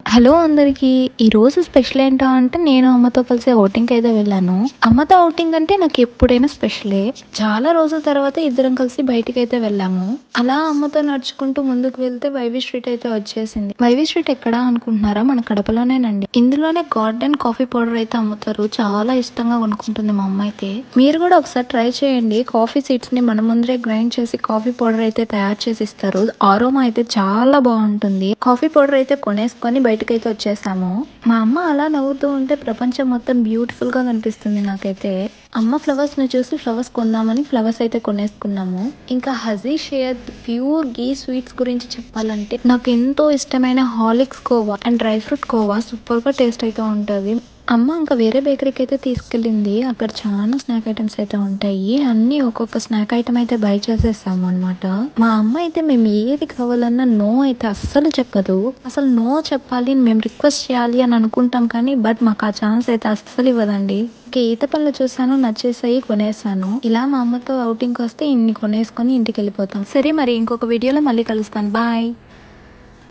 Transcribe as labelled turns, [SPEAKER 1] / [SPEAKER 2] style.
[SPEAKER 1] Hello అందరికీ. ఈరోజు special ఏంటా అంటే నేను అమ్మతో కలిసి ఔటింగ్‌కి అయితే వెళ్ళాను. అమ్మతో ఔటింగ్ అంటే నాకు ఎప్పుడైనా స్పెషలే. చాలా రోజుల తర్వాత ఇద్దరం కలిసి బయటికైతే వెళ్ళాము. అలా అమ్మతో నడుచుకుంటూ ముందుకు వెళ్తే వైవీ స్ట్రీట్ అయితే వచ్చేసింది. వైవీ స్ట్రీట్ ఎక్కడా అనుకుంటున్నారా? మన కడపలోనేనండి. ఇందులోనే గార్డెన్ కాఫీ పౌడర్ అయితే అమ్ముతారు. చాలా ఇష్టంగా కొనుక్కుంటుంది మా అమ్మ అయితే. మీరు కూడా ఒకసారి ట్రై చేయండి. కాఫీ సీడ్స్‌ని మన ముందరే గ్రైండ్ చేసి కాఫీ పౌడర్ అయితే తయారు చేసి ఇస్తారు. ఆరోమా అయితే చాలా బాగుంటుంది. కాఫీ పౌడర్ అయితే కొనేసుకొని బయటకైతే వచ్చేసాము. మా అమ్మ అలా నవ్వుతూ ఉంటే ప్రపంచం మొత్తం బ్యూటిఫుల్ గా కనిపిస్తుంది నాకైతే. అమ్మ ఫ్లవర్స్ ని చూసి ఫ్లవర్స్ కొందామని ఫ్లవర్స్ అయితే కొనేసుకున్నాము. ఇంకా హజీ షేర్ ప్యూర్ గీ స్వీట్స్ గురించి చెప్పాలంటే నాకు ఎంతో ఇష్టమైన Horlicks khoa and dry fruit khoa super గా టేస్ట్ అయితే ఉంటుంది. అమ్మ ఇంకా వేరే బేకరీకి అయితే తీసుకెళ్ళింది. అక్కడ చాలా స్నాక్ ఐటమ్స్ అయితే ఉంటాయి. అన్ని ఒక్కొక్క స్నాక్ ఐటమ్ అయితే బై చేసేసాము అనమాట. మా అమ్మ అయితే మేము ఏది కావాలన్నా నో అయితే అస్సలు చెప్పదు. అసలు నో చెప్పాలి, మేము రిక్వెస్ట్ చేయాలి అని అనుకుంటాం కానీ బట్ మాకు ఆ ఛాన్స్ అయితే అస్సలు ఇవ్వదండి. ఇంకా ఈత పళ్ళు చూసాను, నచ్చేసాయి, కొనేసాను. ఇలా మా అమ్మతో ఔటింగ్కి వస్తే ఇన్ని కొనేసుకొని ఇంటికి వెళ్ళిపోతాం. సరే మరి ఇంకొక వీడియోలో మళ్ళీ కలుస్తాను. బాయ్.